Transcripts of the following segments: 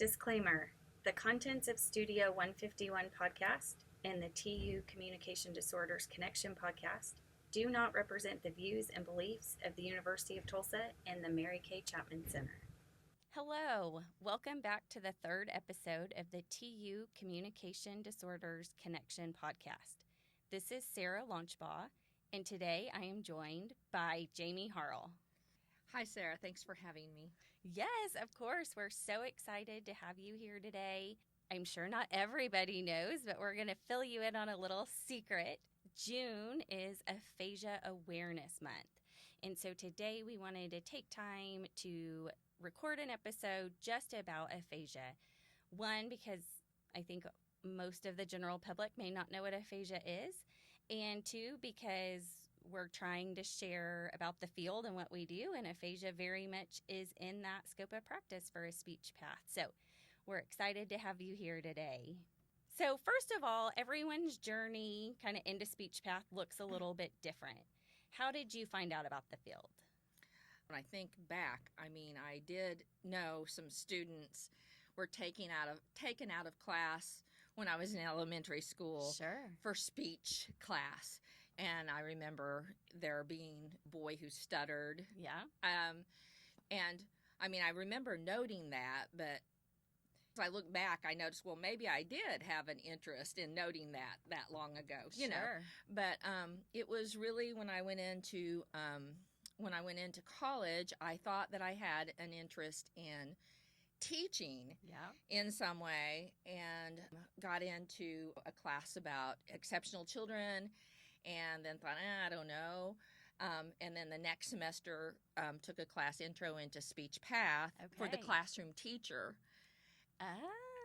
Disclaimer: the contents of Studio 151 podcast and the TU Communication Disorders Connection podcast do not represent the views and beliefs of the University of Tulsa and the Mary Kay Chapman Center. Hello, welcome back to the third episode of the TU Communication Disorders Connection podcast. This is Sarah Launchbaugh, and today I am joined by Jami Harl. Hi, Sarah. Thanks for having me. Yes, of course. We're so excited to have you here today. I'm sure not everybody knows, but we're going to fill you in on a little secret. June is Aphasia Awareness Month. And so today we wanted to take time to record an episode just about aphasia. One, because I think most of the general public may not know what aphasia is. And two, because we're trying to share about the field and what we do, and aphasia very much is in that scope of practice for a speech path. So we're excited to have you here today. So first of all, everyone's journey kind of into speech path looks a little bit different. How did you find out about the field? When I think back, I did know some students were taken out of class when I was in elementary school for speech class. And I remember there being a boy who stuttered. Yeah. I remember noting that, but as I look back, I noticed, well, maybe I did have an interest in noting that long ago, you know. But it was really when I went into college, I thought that I had an interest in teaching in some way, and got into a class about exceptional children, and then thought, I don't know. And then the next semester took a class, Intro into Speech Path, for the classroom teacher.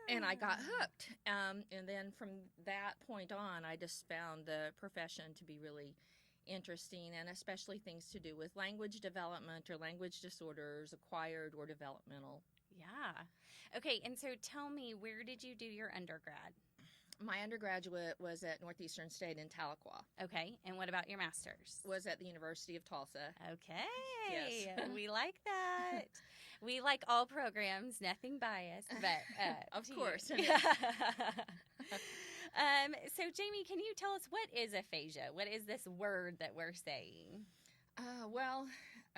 And I got hooked. And then from that point on, I just found the profession to be really interesting, and especially things to do with language development or language disorders, acquired or developmental. Yeah. Okay, and so tell me, where did you do your undergrad? My undergraduate was at Northeastern State in Tahlequah. Okay, and what about your master's? Was at the University of Tulsa. Okay, yes. We like that. We like all programs, nothing biased, but of course. So, Jami, can you tell us, what is aphasia? What is this word that we're saying? Well,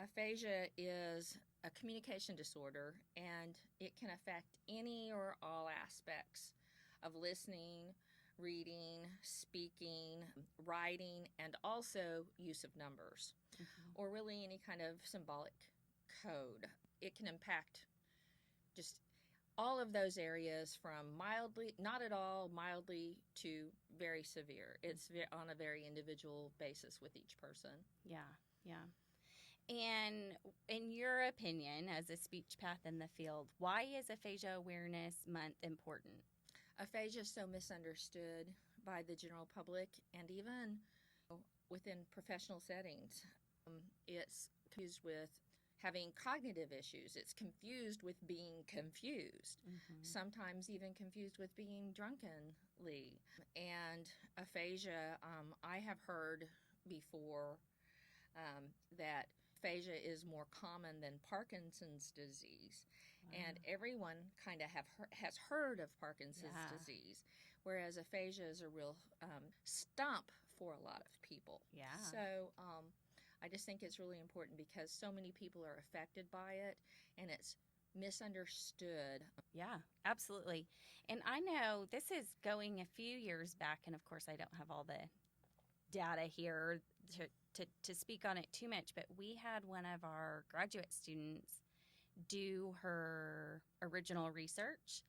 aphasia is a communication disorder, and it can affect any or all aspects of listening, reading, speaking, writing, and also use of numbers, or really any kind of symbolic code. It can impact just all of those areas, from mildly, not at all, mildly, to very severe. It's on a very individual basis with each person. Yeah. And in your opinion, as a speech path in the field, why is Aphasia Awareness Month important? Aphasia is so misunderstood by the general public, and even within professional settings. It's confused with having cognitive issues. It's confused with being confused. Sometimes even confused with being drunkenly. And aphasia, I have heard before that aphasia is more common than Parkinson's disease. And everyone kind of has heard of Parkinson's disease, whereas aphasia is a real stump for a lot of people. So I just think it's really important because so many people are affected by it, and it's misunderstood. Yeah, absolutely. And I know this is going a few years back, and of course I don't have all the data here to speak on it too much, but we had one of our graduate students do her original research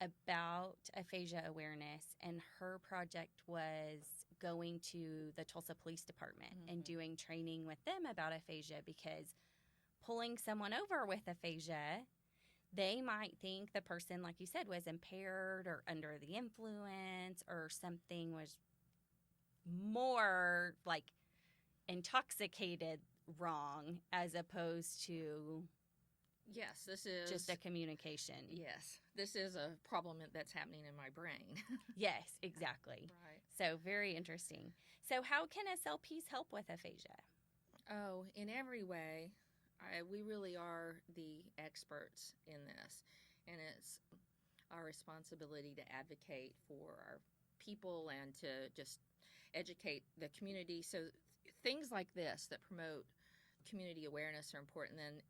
about aphasia awareness, and her project was going to the Tulsa Police Department and doing training with them about aphasia, because pulling someone over with aphasia, they might think the person, like you said, was impaired or under the influence, or something was more like intoxicated wrong, as opposed to Yes, this is just a communication. Yes, this is a problem that's happening in my brain. Yes, exactly. Right. So very interesting. So how can SLPs help with aphasia? Oh, in every way. We really are the experts in this. And it's our responsibility to advocate for our people and to just educate the community. So things like this that promote community awareness are important. Then,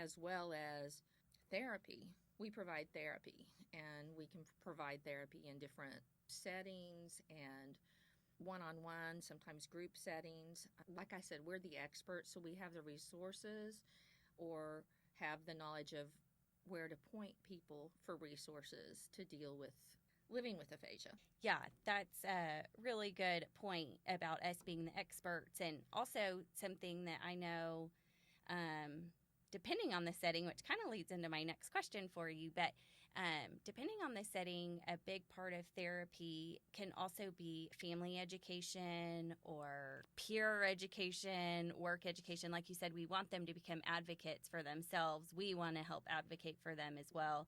as well as therapy, we provide therapy, and we can provide therapy in different settings and one-on-one, sometimes group settings. Like I said, we're the experts, so we have the resources or have the knowledge of where to point people for resources to deal with living with aphasia. Yeah, that's a really good point about us being the experts, and also something that I know, depending on the setting, which kind of leads into my next question for you, but depending on the setting, a big part of therapy can also be family education or peer education, work education. Like you said, we want them to become advocates for themselves. We want to help advocate for them as well.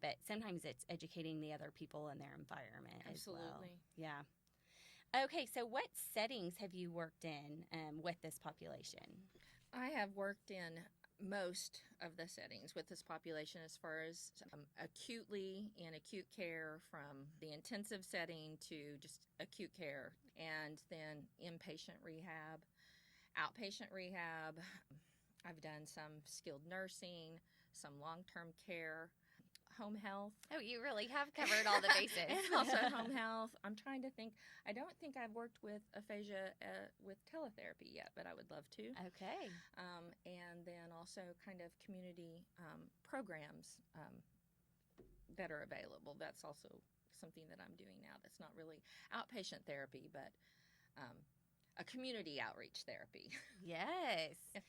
But sometimes it's educating the other people in their environment as well. Absolutely. Yeah. Okay, so what settings have you worked in with this population? I have worked in most of the settings with this population, as far as acutely in acute care, from the intensive setting to just acute care, and then inpatient rehab, outpatient rehab. I've done some skilled nursing, some long-term care, home health. Oh, you really have covered all the bases. And also home health. I'm trying to think. I don't think I've worked with aphasia with teletherapy yet, but I would love to. Okay. And then also kind of community programs that are available. That's also something that I'm doing now. That's not really outpatient therapy, but a community outreach therapy. Yes. Yes.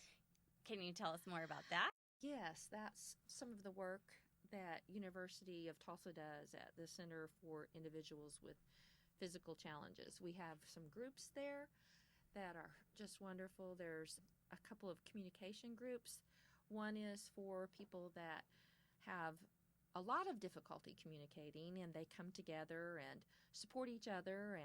Can you tell us more about that? Yes, that's some of the work that University of Tulsa does at the Center for Individuals with Physical Challenges. We have some groups there that are just wonderful. There's a couple of communication groups. One is for people that have a lot of difficulty communicating, and they come together and support each other,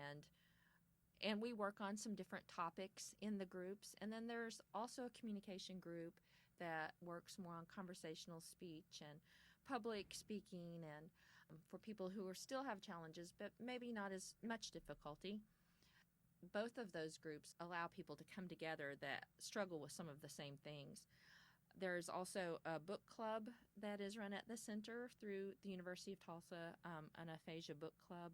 and we work on some different topics in the groups. And then there's also a communication group that works more on conversational speech and public speaking, and for people who still have challenges but maybe not as much difficulty. Both of those groups allow people to come together that struggle with some of the same things. There's also a book club that is run at the center through the University of Tulsa, an aphasia book club.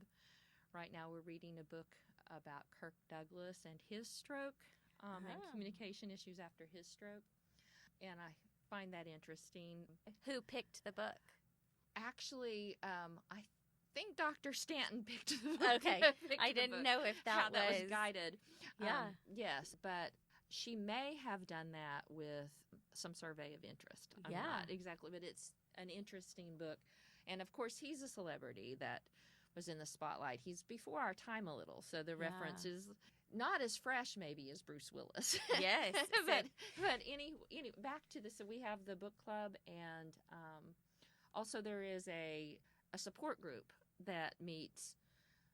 Right now we're reading a book about Kirk Douglas and his stroke, and communication issues after his stroke. And I find that interesting. Who picked the book? Actually, I think Dr. Stanton picked the book. Okay. I didn't know if how that was guided. Yeah. Yes, but she may have done that with some survey of interest. I'm not exactly, but it's an interesting book. And of course, he's a celebrity that was in the spotlight. He's before our time a little, so the reference is not as fresh maybe as Bruce Willis. Yes. but any back to this. So we have the book club, and also there is a support group that meets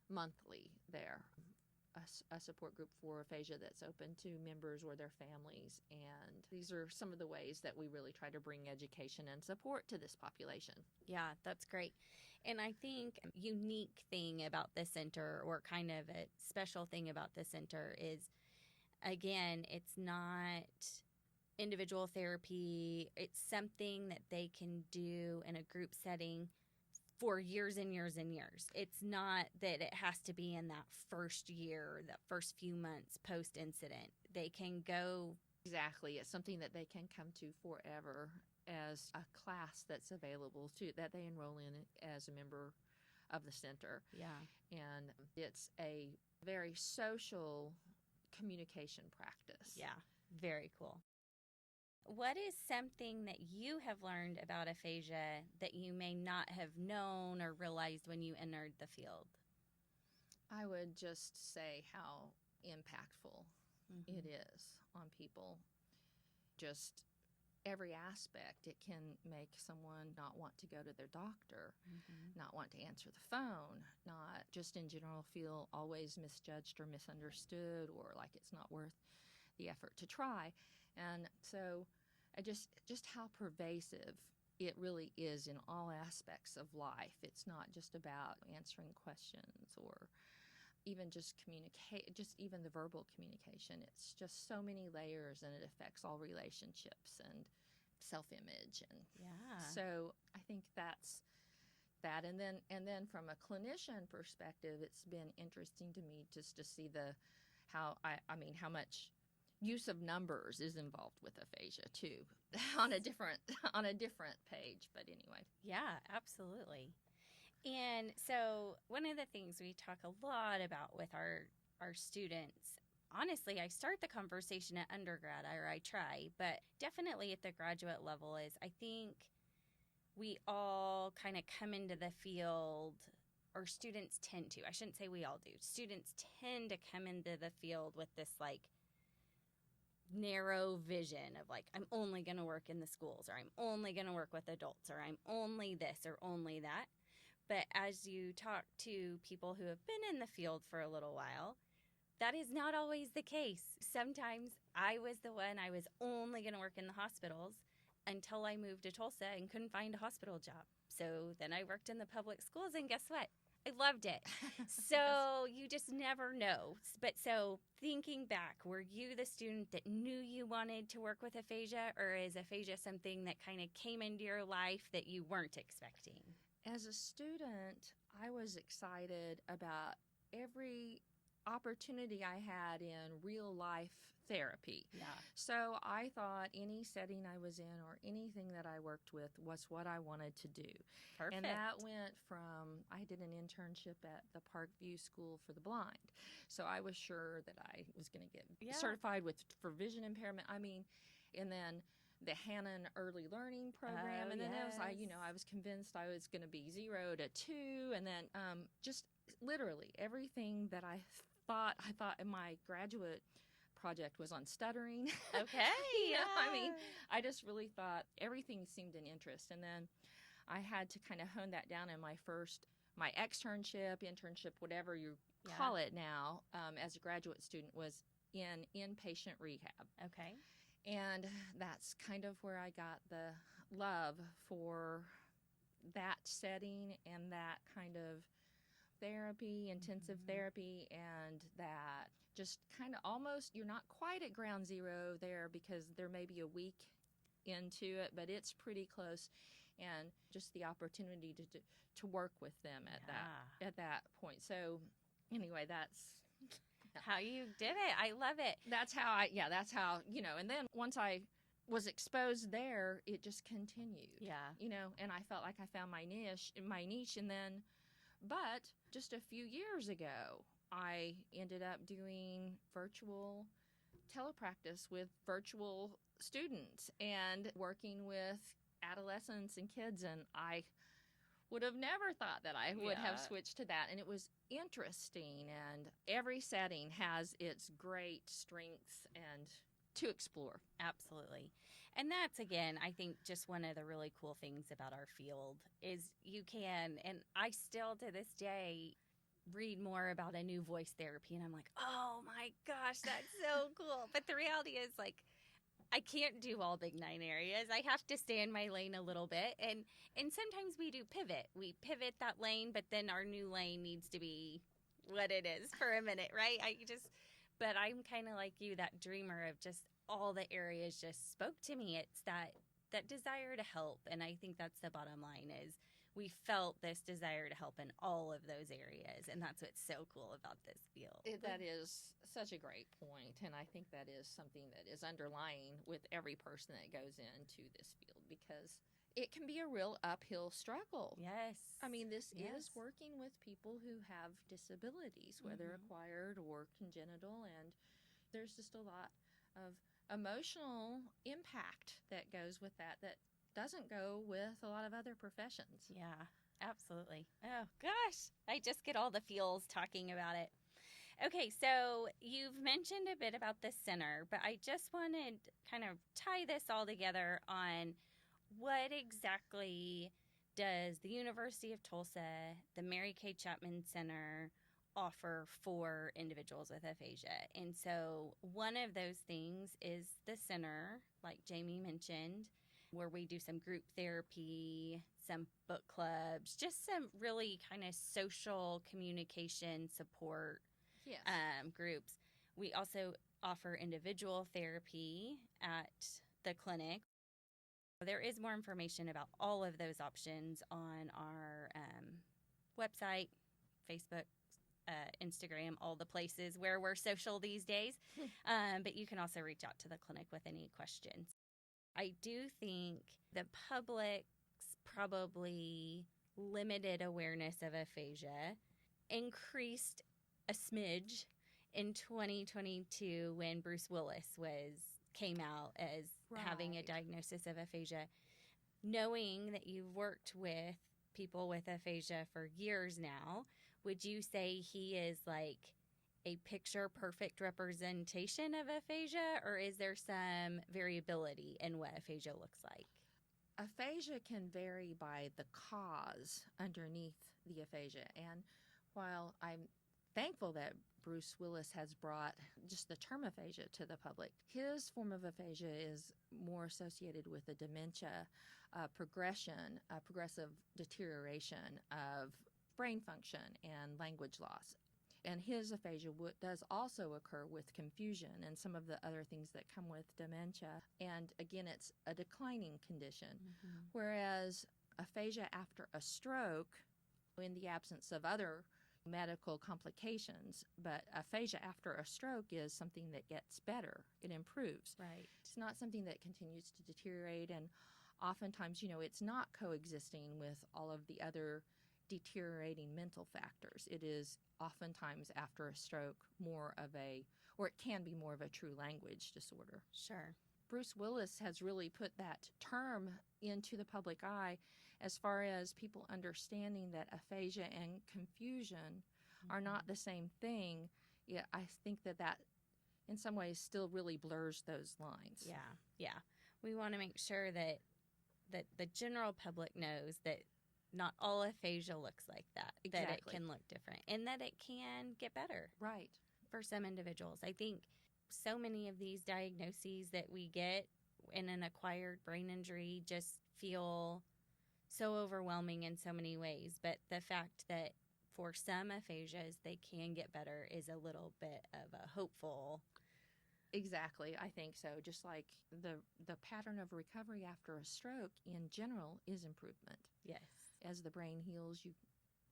monthly there. A support group for aphasia that's open to members or their families. And these are some of the ways that we really try to bring education and support to this population. Yeah, that's great. And I think a unique thing about the center, or kind of a special thing about the center, is, again, it's not individual therapy. It's something that they can do in a group setting for years and years and years. It's not that it has to be in that first year, that first few months post-incident. They can go. Exactly. It's something that they can come to forever, as a class that's available to that they enroll in as a member of the center. Yeah. And it's a very social communication practice. Yeah. Very cool. What is something that you have learned about aphasia that you may not have known or realized when you entered the field? I would just say how impactful it is on people. Just every aspect. It can make someone not want to go to their doctor, not want to answer the phone, not just in general feel always misjudged or misunderstood, or like it's not worth the effort to try. And so I just how pervasive it really is in all aspects of life. It's not just about answering questions or even just communicate, just even the verbal communication. It's just so many layers, and it affects all relationships and self-image. And Yeah. so I think that's that. And then from a clinician perspective, it's been interesting to me just to see how much use of numbers is involved with aphasia too, on a different page. But anyway. Yeah, absolutely. And so one of the things we talk a lot about with our students, honestly, I start the conversation at undergrad, or I try, but definitely at the graduate level, is I think we all kind of come into the field, or students tend to, I shouldn't say we all do, students tend to come into the field with this like narrow vision of like, I'm only going to work in the schools, or I'm only going to work with adults, or I'm only this or only that. But as you talk to people who have been in the field for a little while, that is not always the case. Sometimes I was only going to work in the hospitals until I moved to Tulsa and couldn't find a hospital job. So then I worked in the public schools, and guess what? I loved it. So you just never know. But so thinking back, were you the student that knew you wanted to work with aphasia, or is aphasia something that kind of came into your life that you weren't expecting? As a student, I was excited about every opportunity I had in real life therapy. Yeah. So I thought any setting I was in or anything that I worked with was what I wanted to do. Perfect. And that went from, I did an internship at the Parkview School for the Blind. So I was sure that I was going to get certified for vision impairment. And then the Hannon Early Learning Program. Oh, and then yes. I was convinced I was going to be 0 to 2. And then just literally everything that I thought my graduate project was on stuttering. Okay. I just really thought everything seemed an interest. And then I had to kind of hone that down in my externship, internship, whatever you call it now, as a graduate student, was in inpatient rehab. Okay. And that's kind of where I got the love for that setting and that kind of therapy, intensive therapy, and that just kind of almost, you're not quite at ground zero there because there may be a week into it, but it's pretty close. And just the opportunity to work with them at that point. So anyway, that's how you did it. I love it. That's how, and then once I was exposed there, it just continued. Yeah. And I felt like I found my niche, and then, but just a few years ago, I ended up doing virtual telepractice with virtual students and working with adolescents and kids, and I would have never thought that I would have switched to that. And it was interesting, and every setting has its great strengths and to explore. Absolutely. And that's, again, I think just one of the really cool things about our field is you can, and I still to this day read more about a new voice therapy, and I'm like, oh my gosh, that's so cool. But the reality is, like, I can't do all big 9 areas. I have to stay in my lane a little bit. And sometimes we do pivot. We pivot that lane, but then our new lane needs to be what it is for a minute, right? But I'm kind of like you, that dreamer of just all the areas just spoke to me. It's that desire to help. And I think that's the bottom line is we felt this desire to help in all of those areas. And that's what's so cool about this field. That is such a great point. And I think that is something that is underlying with every person that goes into this field, because it can be a real uphill struggle. Yes. This is working with people who have disabilities, whether acquired or congenital. And there's just a lot of emotional impact that goes with that doesn't go with a lot of other professions. Yeah, absolutely. Oh, gosh. I just get all the feels talking about it. Okay, so you've mentioned a bit about the center, but I just wanted to kind of tie this all together on what exactly does the University of Tulsa, the Mary Kay Chapman Center, offer for individuals with aphasia. And so one of those things is the center, like Jami mentioned. where we do some group therapy, some book clubs, just some really kind of social communication support Yes. groups. We also offer individual therapy at the clinic. There is more information about all of those options on our website, Facebook, Instagram, all the places where we're social these days. But you can also reach out to the clinic with any questions. I do think the public's probably limited awareness of aphasia increased a smidge in 2022 when Bruce Willis came out as having a diagnosis of aphasia. Knowing that you've worked with people with aphasia for years now, would you say he is like a picture perfect representation of aphasia, or is there some variability in what aphasia looks like? Aphasia can vary by the cause underneath the aphasia. And while I'm thankful that Bruce Willis has brought just the term aphasia to the public, his form of aphasia is more associated with a dementia progression, progressive deterioration of brain function and language loss. And his aphasia does also occur with confusion and some of the other things that come with dementia. And again, it's a declining condition. Mm-hmm. Whereas aphasia after a stroke, in the absence of other medical complications, but aphasia after a stroke is something that gets better. It improves. Right. It's not something that continues to deteriorate. And oftentimes, it's not coexisting with all of the other deteriorating mental factors. It is oftentimes after a stroke it can be more of a true language disorder. Sure. Bruce Willis has really put that term into the public eye as far as people understanding that aphasia and confusion are not the same thing. Yeah, I think that in some ways still really blurs those lines. Yeah. We want to make sure that the general public knows that not all aphasia looks like that, Exactly. that it can look different, and that it can get better. Right. For some individuals. I think so many of these diagnoses that we get in an acquired brain injury just feel so overwhelming in so many ways. But the fact that for some aphasias they can get better is a little bit of a hopeful. Exactly, I think so. Just like the pattern of recovery after a stroke in general is improvement. Yes. As the brain heals, you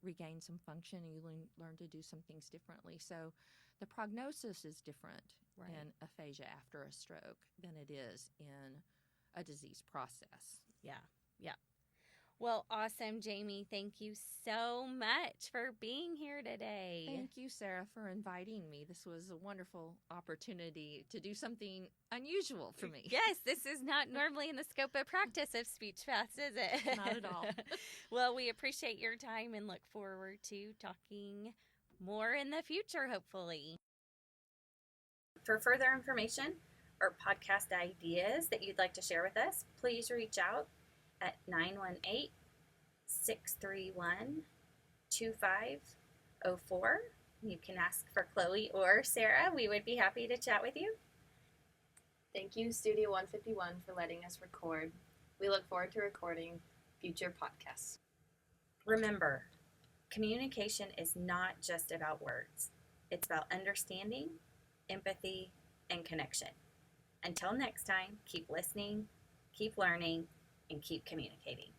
regain some function and you learn to do some things differently. So the prognosis is different in aphasia after a stroke than it is in a disease process. Yeah. Well, awesome, Jami. Thank you so much for being here today. Thank you, Sarah, for inviting me. This was a wonderful opportunity to do something unusual for me. Yes, this is not normally in the scope of practice of speech paths, is it? Not at all. Well, we appreciate your time and look forward to talking more in the future, hopefully. For further information or podcast ideas that you'd like to share with us, please reach out at 918-631-2504. You can ask for Chloe or Sarah. We would be happy to chat with you. Thank you, Studio 151, for letting us record. We look forward to recording future podcasts. Remember, communication is not just about words. It's about understanding, empathy, and connection. Until next time, keep listening, keep learning, and keep communicating.